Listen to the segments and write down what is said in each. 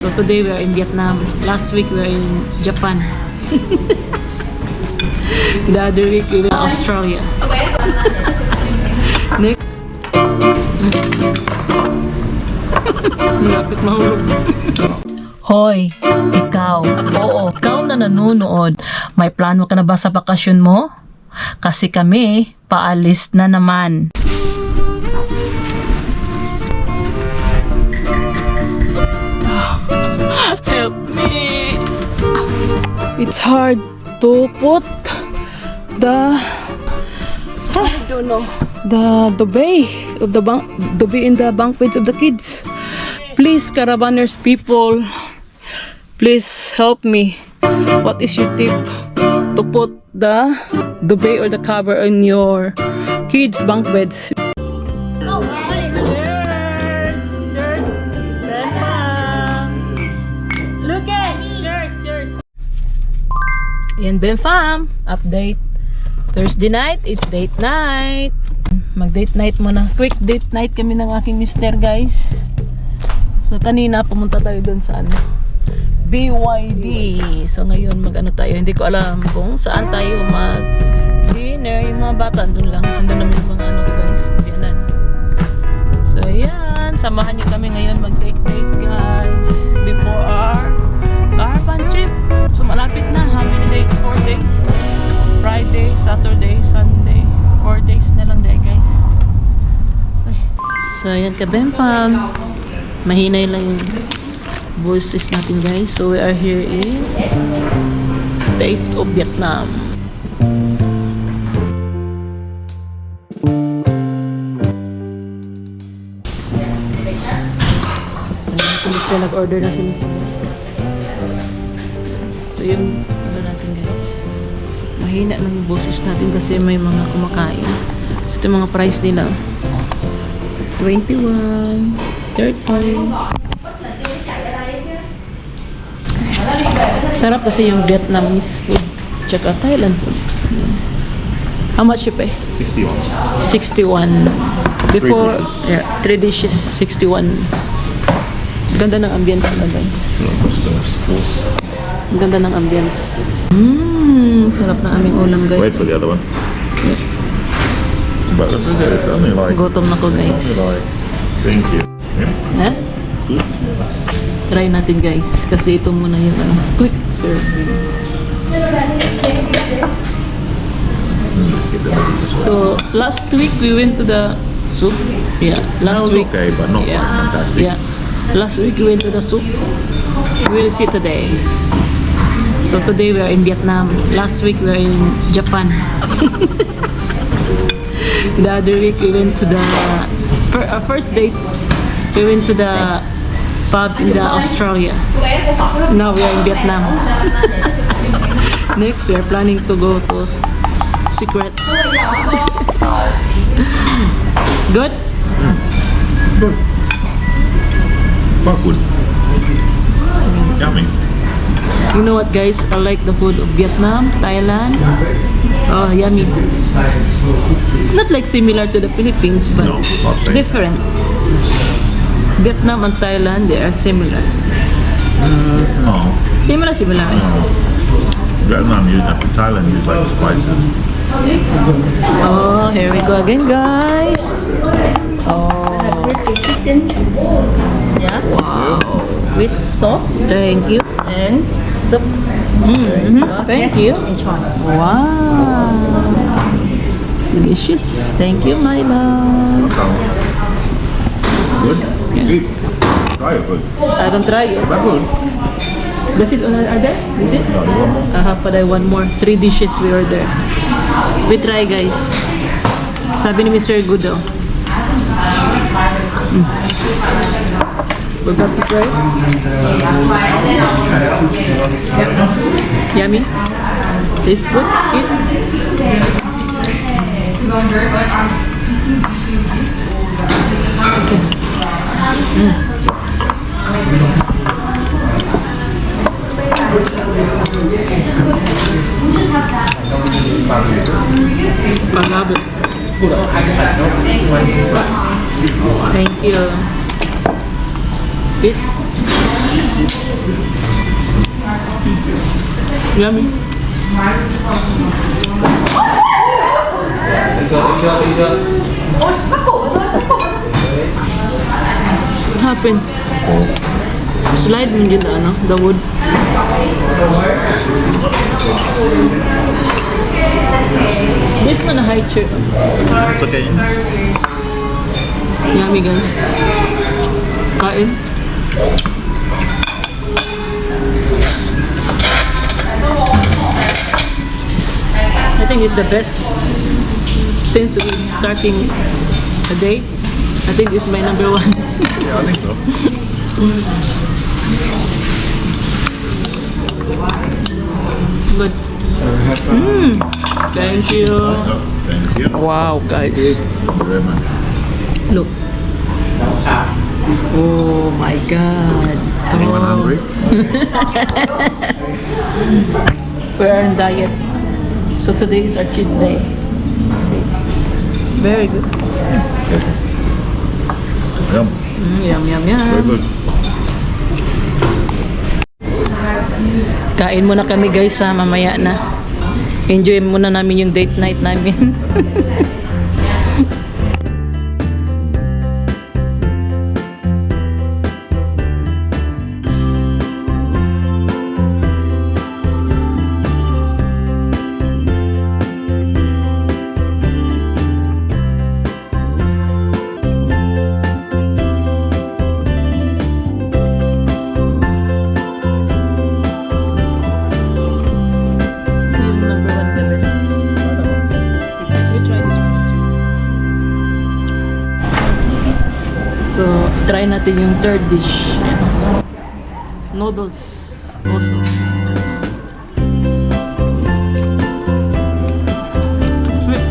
So today we are in Vietnam. Last week we were in Japan. The other week we were in Australia. Next. Malapit mahulog. Hoy, ikaw. Oo, ikaw na nanonood. May plano ka na ba sa bakasyon mo? Kasi kami, paalis na naman. Help me. It's hard to put the I don't know the bay of the bay in the bunk beds of the kids. Please, Caravanners people, please help me. What is your tip to put the bay or the cover on your kids bunk beds? Yan, Benfam, update. Thursday night, it's date night. Mag-date night muna. Quick date night kami ng aking mister, guys. So, kanina pumunta tayo doon sa ano, BYD. So, ngayon mag-ano tayo. Hindi ko alam kung saan tayo mag-dinner. Yung mga bata, doon lang. Andun namin yung mga ano ko, guys. Biyanan. So, ayan. Samahan niyo kami ngayon mag-date night, guys. Before our caravan trip. So malapit na. How many days? 4 days. Friday, Saturday, Sunday. 4 days na lang dahil, guys. Okay. So ayan ka, Benfam. Mahinay lang yung voices natin, guys. So we are here in Taste of Vietnam. Nag-order na si Miss. So yun, ano natin, guys. Mahina lang yung boses natin kasi may mga kumakain. So ito mga price nila. 21, 30. Sarap kasi yung Vietnamese food. Tsaka Thailand food. How much you pay? 61. Before, 3 dishes, 61. Ganda ng ambience nila, guys. Ang ganda ng ambience. Sarap na aming ulam, guys. Wait for the other one. Yeah. But this is it. It's only like. Gutom na ko, guys. Thank you. Yeah. Eh? Try natin, guys. Kasi ito muna yung quick serving. So, last week we went to the soup. Yeah, last That was week. okay, but not like fantastic. Yeah. Last week we went to the soup. We will see today. So today we are in Vietnam. Last week we were in Japan. The other week we went to the our first date. We went to the pub in the Australia. Now we are in Vietnam. Next we are planning to go to Secret. Good? Good. Quite good. Yummy. You know what, guys? I like the food of Vietnam, Thailand. Oh, yummy. It's not like similar to the Philippines, but No, not same. different. Vietnam and Thailand, they are similar. No. Similar. No. Vietnam Thailand use like spices. Oh, here we go again, guys. Oh, Chicken, yeah, wow. with stock Thank you. and soup. Thank you. Enjoy. Wow. Delicious. Thank you, my love. Good. Good. Try it good. I don't try it. That good. This is are there? Is it? No, you want more? But I want more. 3 dishes we order. We try, guys. Sabi ni Mr. Good daw. We're about to try. Yeah. Yummy. Tastes good. Eat. I love it. Thank you. Eat. Yummy. What happened? Slide mo dyan ano, the wood. This man a high chair. It's okay. Yummy guys. Kain. I think it's the best since we starting a date. I think it's my number one. Yeah, I think so. Good. Thank you. Thank you. Wow, guys. Thank you very much. Look. Oh my God. Anyone hungry? We are on diet. So today is our cheat day. See? Very good. Yum. Yum, yum, Very yum. good. Kain muna kami guys sa mamaya na. Enjoy muna namin yung date night namin. Number one, the best. We try this one. So, try natin yung third dish. Ayan. Noodles also. Sweet.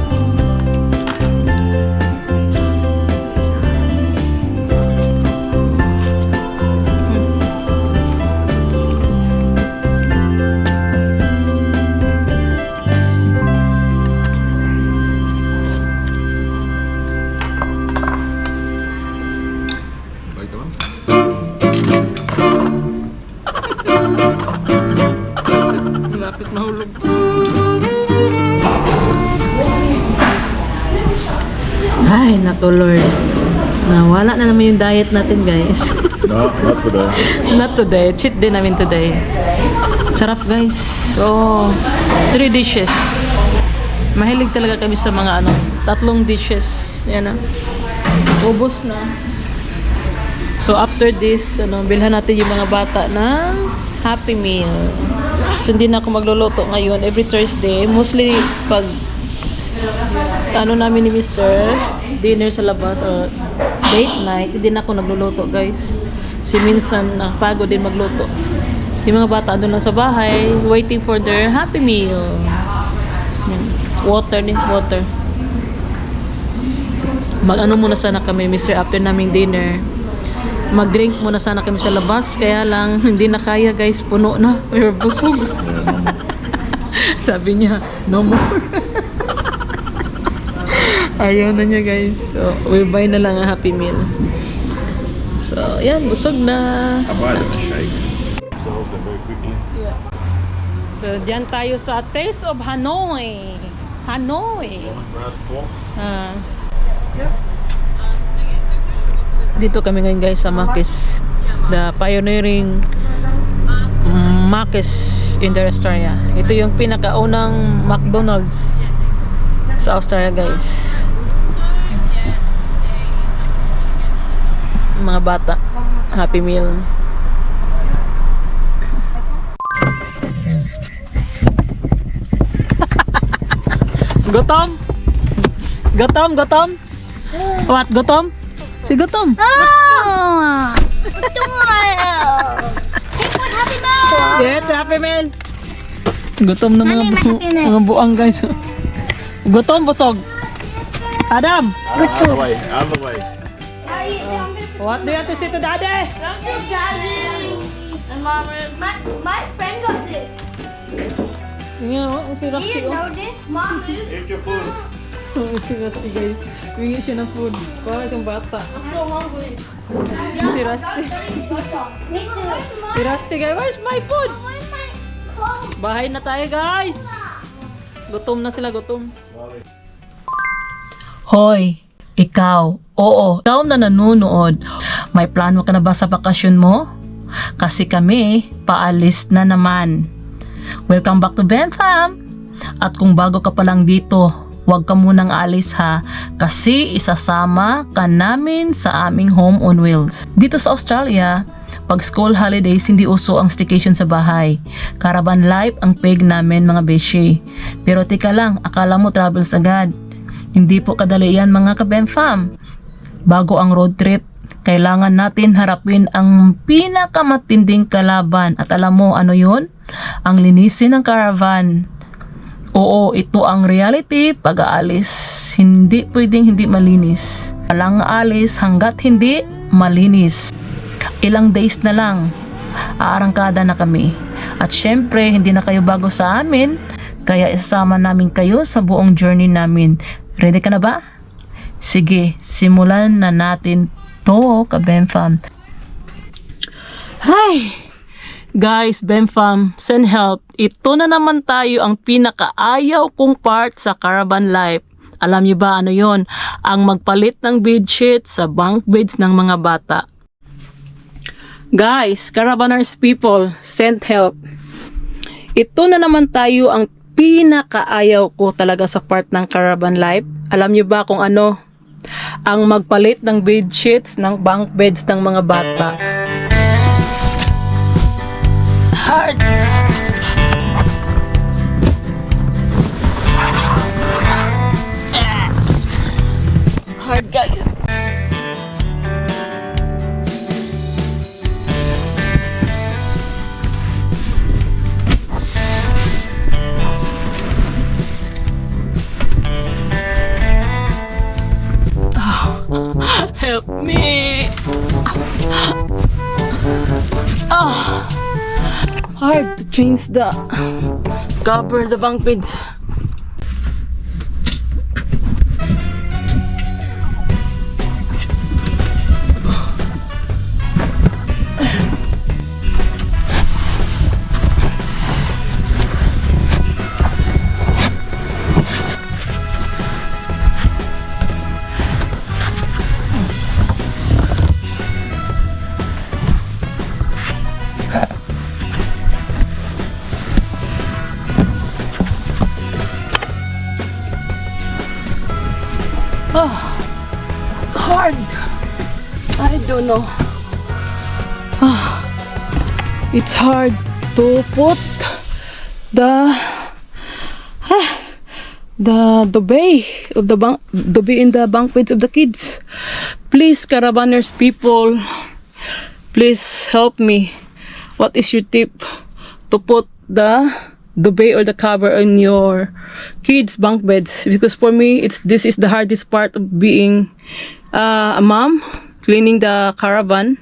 Like that one? Lapit mahulog. Ay, naku Lord. Nawala na naman yung diet natin guys. No, not today. Not today. Cheat din namin today. Sarap guys. Oh, 3 dishes. Mahilig talaga kami sa mga ano, 3 dishes. Yan na. Ubos na. So after this, ano, bilhan natin yung mga bata ng Happy Meal. So hindi na ako magluluto ngayon every Thursday. Mostly pag ano namin ni Mr. dinner sa labas or date night, hindi na ako nagluluto guys. Si minsan nakapagod din magluto. Yung mga bata doon lang sa bahay waiting for their Happy Meal. Yan. Water ni water. Mag-ano muna sana kami Mr. after naming dinner. Mag-drink muna sana kami sa labas. Kaya lang, hindi na kaya guys. Puno na. We're busog. Sabi niya, no more. Ayaw na niya guys. So, we buy na lang ang Happy Meal. So, yan. Busog na. I buy them a shake. So very quickly. Yeah. So, dyan tayo sa Taste of Hanoi. Hanoi. Grass pork. Ah. Dito kami ngayon guys sa Makis, the pioneering Makis in the Australia. Ito yung pinakaunang McDonald's sa Australia guys. Mga bata, Happy Meal. Gutom? Gutom? Gutom? What? Gutom? Si Gutom? Oh! Get Happy Meal. Gutom na Ano yung Happy Meal? mga buang guys. Gutom, busog. Adam, Out of the way. Out of the way. what do you have to say to Daddy? And Mom, my friend got this. Yung si Do Rocky. you know this? Mom, Eat your food. Si Rusty guys. Wingi siya ng food. Para siyang bata. I'm so hungry. Si Rusty. Me too. Si Rusty guys. Where's my food? Where's my clothes? Bahay na tayo guys. Gutom na sila, gutom. Hoy, ikaw. Oo, ikaw na nanonood. May plano ka na ba sa bakasyon mo? Kasi kami, paalis na naman. Welcome back to Ben Fam. At kung bago ka pa lang dito, huwag ka munang alis ha. Kasi isasama ka namin sa aming home on wheels. Dito sa Australia, pag school holidays, hindi uso ang staycation sa bahay. Caravan life ang peg namin mga beshi. Pero tika lang, akala mo travels agad. Hindi po kadali yan mga ka-Benfam. Bago ang road trip, kailangan natin harapin ang pinakamatinding kalaban. At alam mo ano yun? Ang linisin ng caravan. Oo, ito ang reality pag aalis. Hindi pwedeng hindi malinis. Walang alis hanggat hindi malinis. Ilang days na lang, aarangkada na kami. At syempre, hindi na kayo bago sa amin, kaya isasama namin kayo sa buong journey namin. Ready ka na ba? Sige, simulan na natin to, ka-Benfam. Hi! Guys, Benfam, send help. Ito na naman tayo ang pinakaayaw kong part sa caravan life. Alam niyo ba ano yon? Ang magpalit ng bedsheet sa bunk beds ng mga bata. Guys, caravaners people, send help. Ito na naman tayo ang pinakaayaw ko talaga sa part ng caravan life. Alam niyo ba kung ano? Ang magpalit ng bedsheets ng bunk beds ng mga bata. Hard. Hard guys. Help me. Hard to change the cover the bunk beds. Hard. I don't know. It's hard to put the duvet of the duvet in the bunk beds of the kids. Please, caravaners people, please help me. What is your tip to put the duvet or the cover on your kids' bunk beds? Because for me, this is the hardest part of being a mom, cleaning the caravan.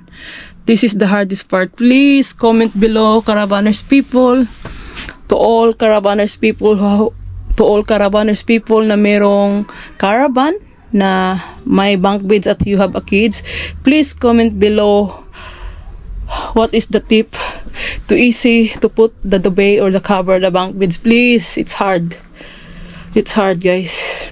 This is the hardest part. Please comment below, caravaners people, to all caravaners people na merong caravan na may bunk beds at you have a kids. Please comment below what is the tip to easy to put the duvet or the cover the bunk beds. Please, it's hard. It's hard, guys.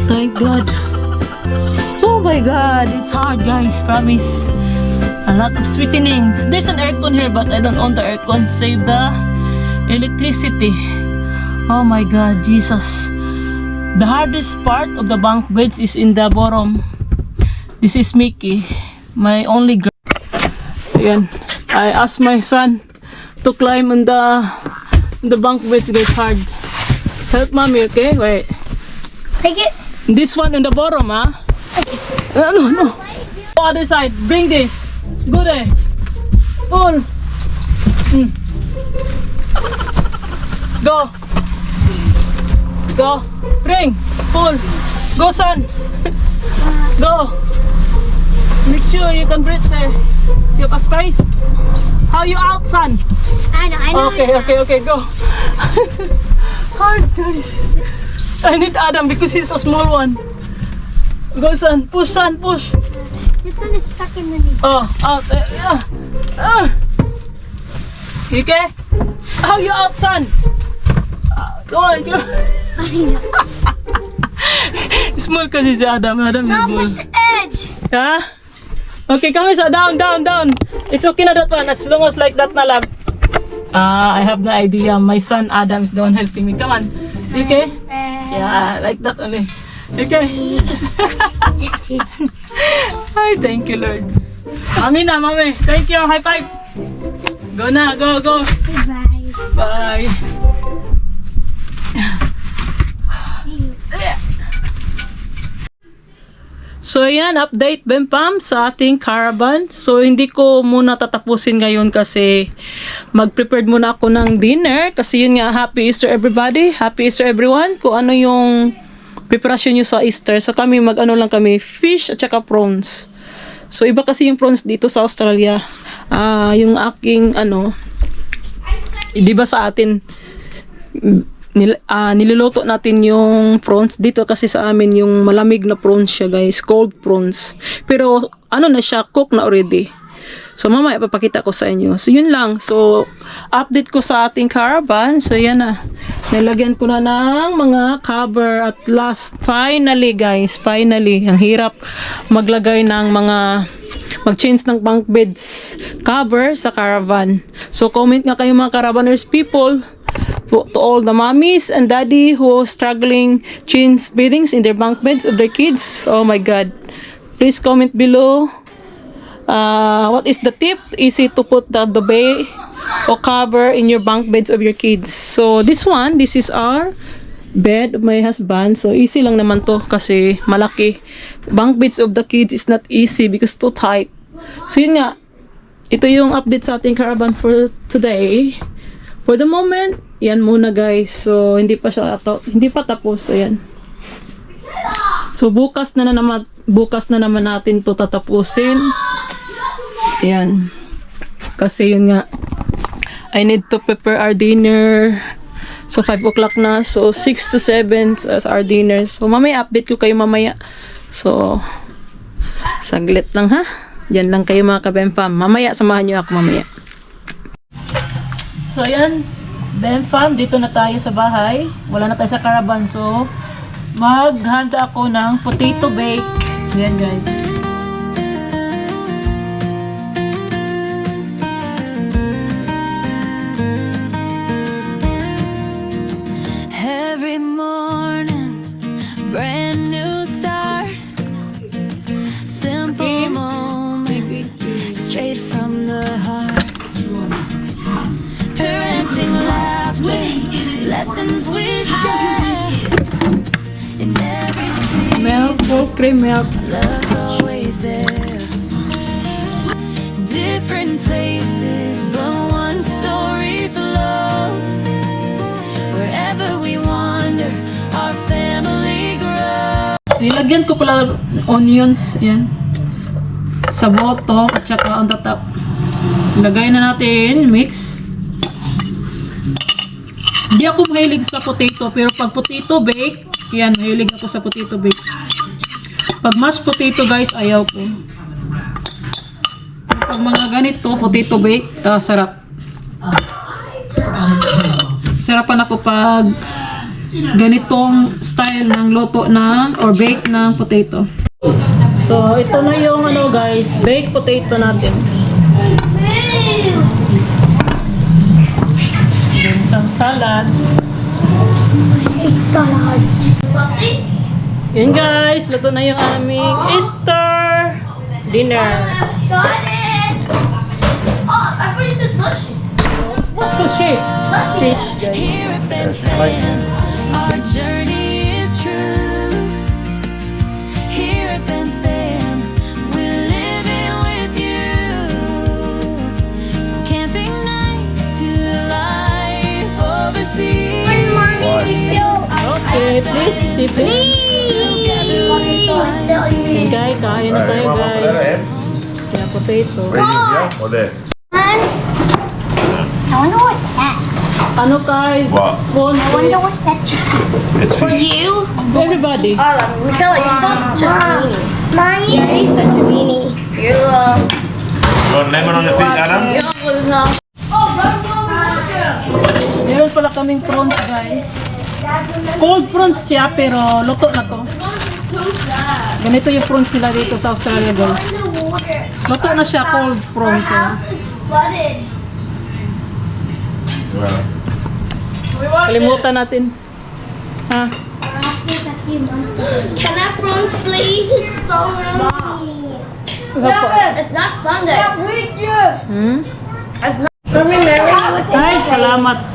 Thank God. Oh my God, it's hard guys, promise. A lot of sweetening. There's an aircon here but I don't own the aircon. Save the electricity. Oh my God, Jesus. The hardest part of the bunk beds is in the bottom. This is Mickey, my only girl. Ayan. I asked my son to climb on the bunk beds. It's hard. Help mommy, okay? Wait. Take it. This one on the bottom, huh? No. Other side. Bring this. Go there. Pull. Go. Go. Bring. Pull. Go, son. Go. Make sure you can breathe there. You have a space. How you out, son? I know. Okay, go. Hard, guys. I need Adam because he's a small one. Go, son. Push, son. Push. This one is stuck in the knee. Oh, out. You okay? How you out, son? Go on, go. I know. Small kasi si Adam. Adam is Now small. push the edge. Ha? Okay, come here, down. It's okay na that one, as long as like that na lang. I have the idea. My son Adam is the one helping me. Come on. You okay? Yeah, like that only. Okay. Ay, thank you, Lord. Mami na, mami. Thank you. High five. Go na, go. Goodbye. Bye. So ayan, update Bempam sa ating caravan. So hindi ko muna tatapusin ngayon kasi mag-prepared muna ako ng dinner. Kasi yun nga, Happy Easter everybody. Happy Easter everyone. Kung ano yung preparasyon nyo sa Easter. So kami mag-ano lang kami, fish at saka prawns. So iba kasi yung prawns dito sa Australia. Yung aking di ba sa atin niluluto natin yung prawns dito kasi sa amin yung malamig na prawns siya, guys, cold prawns, pero na siya, cook na already. So mamaya papakita ko sa inyo. So yun lang, so update ko sa ating caravan. So yan na, nilagyan ko na ng mga cover at last. Finally, guys, finally. Ang hirap maglagay ng mga mag-change ng bunk beds cover sa caravan. So comment nga kayo mga caravaners people, to all the mommies and daddy who are struggling change beddings in their bunk beds of their kids. Oh my God, please comment below what is the tip easy to put the duvet or cover in your bunk beds of your kids. So this is our bed of my husband. So easy lang naman to kasi malaki. Bunk beds of the kids is not easy because too tight. So yun nga, ito yung update sa ating caravan for today. For the moment, yan muna, guys. So hindi pa tapos. Ayan. So bukas na naman natin to tatapusin. Ayan. Kasi yun nga, I need to prepare our dinner. So 5 o'clock na. So 6 to 7 as our dinner. So mamaya update ko kayo mamaya. So saglit lang, ha. Yan lang kayo mga kabempam. Mamaya samahan nyo ako mamaya. So ayan, Bempam, dito na tayo sa bahay. Wala na tayo sa caravan. So maghanda ako ng potato bake. Ayan, guys. Every morning's brand new start. Simple moments straight from the heart. Parenting laughter, lessons we share. In every Milk, season, full cream milk. love's always there. Different places, but one story flows. Wherever we wander, our family grows. Nilagyan ko pala onions, yan. Sa boto at saka on the top. Lagay na natin, mix. Hindi ako mahilig sa potato, pero pag potato bake, yan, mahilig ako sa potato bake. Pag mashed potato, guys, ayaw ko. Pag mga ganito, potato bake, sarap. Sarapan ako pag ganitong style ng luto ng or bake ng potato. So, ito na yung guys, baked potato natin. Then some salad. It's salad. Yan guys, luto na yung aming Easter dinner. Got it. Oh, I thought you said sushi. What's sushi? Fish, guys. Here at Bethlehem, our journey is true. Here at Bethlehem, we live Okay, please, sip it. Hey guys, kain na tayo guys. Kaya potato. Or there? I wonder what's that. Ano kay? What? Spoon, I wonder what's that chicken. It's For you? everybody. Michaela, you're such a meanie. Mommy? Yeah, he's such a meanie. You, You want lemon on your feet, Adam? Meron pala kaming prawns guys. Cold prawns siya pero luto na to. Ganito yung prawns nila dito sa Australia guys. Luto na siya, cold prawns. Kalimutan natin. Ha? Can I have prawns, please? It's so yummy. It's not Sunday. Hmm? Mary. Ay, salamat.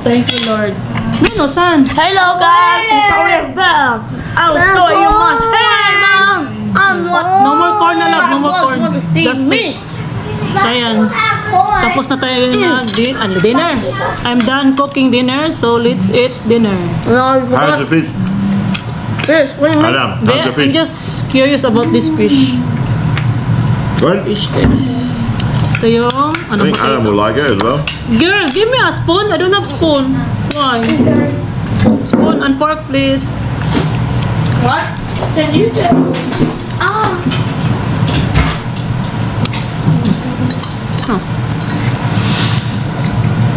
Thank you, Lord. Mino, san? Hello, guys. It's Korean Bell. I'll show you mom. Hey, mom. I'm what? No more corn na lang, no more corn. Want to see That's me? it. So, ayan. Tapos na tayo dinner. I'm done cooking dinner, so let's eat dinner. No, you How's forgot the fish? this. What do you mean? Adam, how's the I'm fish? just curious about this fish. Good? Fish cakes. Ito yung, I ano think ba Adam will like it as well. Girl, give me a spoon. I don't have spoon. Why? Spoon and fork, please. What? Can you do? Huh.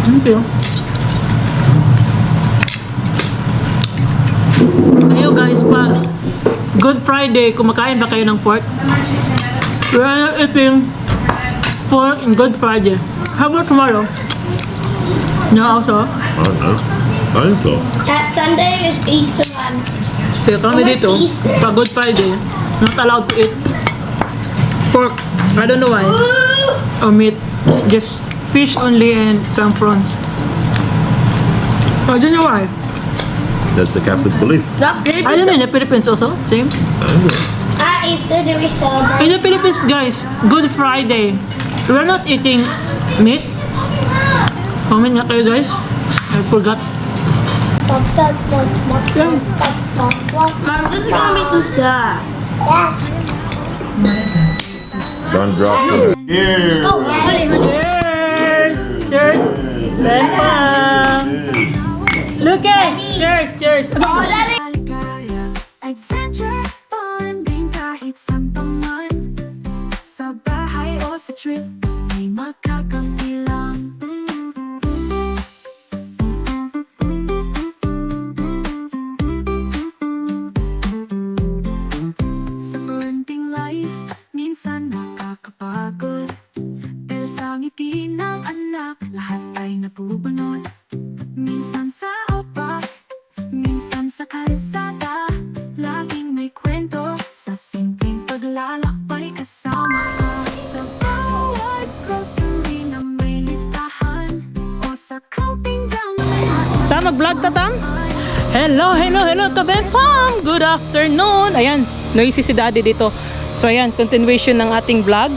Thank you. Kayo guys, pag Good Friday, kumakain ba kayo ng pork? We are eating pork in Good Friday. How about tomorrow? No, also. I don't know. I think so. That Sunday is Easter one. Kaya kami dito, pag Good Friday, not allowed to eat pork. I don't know why. Or meat. Just fish only and some prawns. I don't know why. That's the Catholic belief. Not good. I don't know, in the Philippines also, same. At Easter, do we celebrate? In the Philippines, guys, Good Friday, we're not eating meat. Comment nga kayo guys. I forgot. Yeah. Mom, this is gonna be too sad. Don't drop it. Here. Oh, honey, honey. Cheers! Cheers! Bempam! Look at! Cheers! Cheers! Oh, daddy. Maligaya, adventure, bonding kahit saan pa man. Sa bahay o sa trip, may makakampi lang. Sa parenting life, minsan nakakapagod. Pero sa ngiti ng anak, lahat ay napubanot. Minsan sa opak, minsan sa kalsada, laging may kwento sa simpleng paglalakbay kasama ka. Sa bawat grocery na may listahan, o sa camping ground na may Tam, mag-vlog ta, Tam? Hello, hello, hello, Kabempam! Good afternoon! Ayan, noisy si Daddy dito. So ayan, continuation ng ating vlog.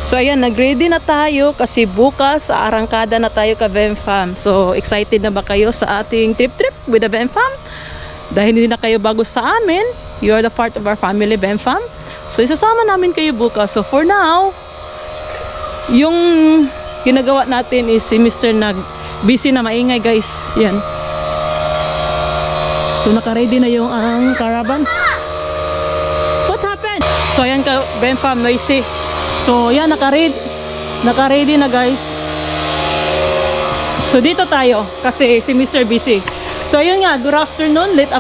So ayan, nag-ready na tayo kasi bukas sa arangkada na tayo Kabempam. So excited na ba kayo sa ating trip with the Bempam? Dahil hindi na kayo bago sa amin, you are the part of our family Bempam. So isasama namin kayo bukas. So for now, yung ginagawa natin is si Mr. busy na maingay guys. Yan. So naka-ready na yung ang caravan. What happened? So ayan ka Bempam, noisy. So yan, naka-ready na guys. So dito tayo kasi si Mr. busy. So yun nga, good afternoon, late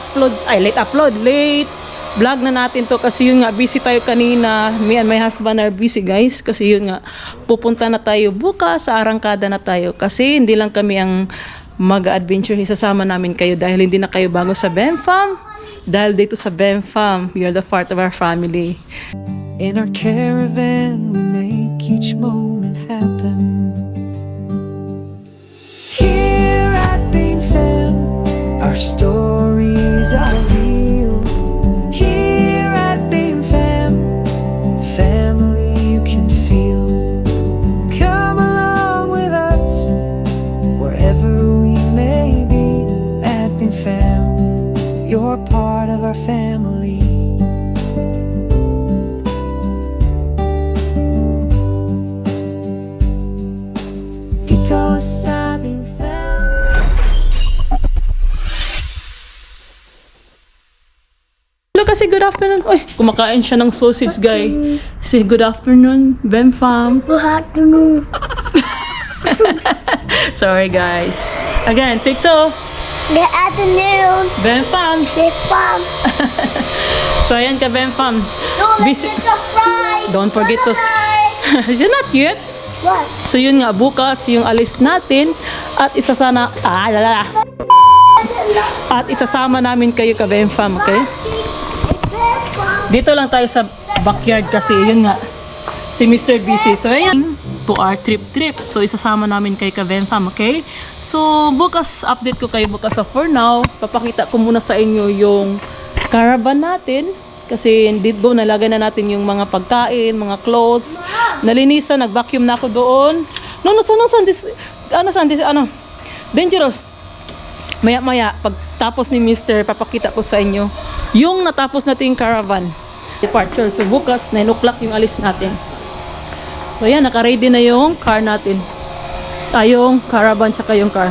vlog na natin to kasi yun nga, busy tayo kanina. Me and my husband are busy guys kasi yun nga, pupunta na tayo bukas, sa arangkada na tayo kasi hindi lang kami ang mag-adventure, isasama namin kayo dahil hindi na kayo bago sa Bempam. Dahil dito sa Bempam, you're the part of our family. In our caravan, we make each moment happen. Here at Beam Fam, our stories are real. Here at Beam Fam, family you can feel. Come along with us, wherever we may be at Beam Fam. you're part of our family. Dito sa aming Hello kasi good afternoon. Uy, kumakain siya ng sausage, guy. Say good afternoon, Ben Fam. Good afternoon. Sorry, guys. Again, take so. Good afternoon. Ben Fam. Big Fam. So, ayan ka, Ben Fam. Don't Bisi- forget to fry. Don't forget to... Is it not yet? What? So, yun nga, bukas yung alis natin at isasana... At isasama namin kayo ka, Ben Fam, okay? Dito lang tayo sa backyard kasi, yun nga, si Mr. Busy. So, ayan, to our trip. So, isasama namin kay Kavenfam, okay? So, bukas, update ko kayo bukas. So, for now, papakita ko muna sa inyo yung caravan natin. Kasi, dito, nalagay na natin yung mga pagkain, mga clothes. Nalinisan, nag-vacuum na ako doon. Dangerous. Maya-maya, pagtapos ni Mr., papakita ko sa inyo yung natapos natin yung caravan departure. So bukas 9 o'clock yung alis natin. So yan, naka-ready na yung car natin, yung caravan tsaka yung car.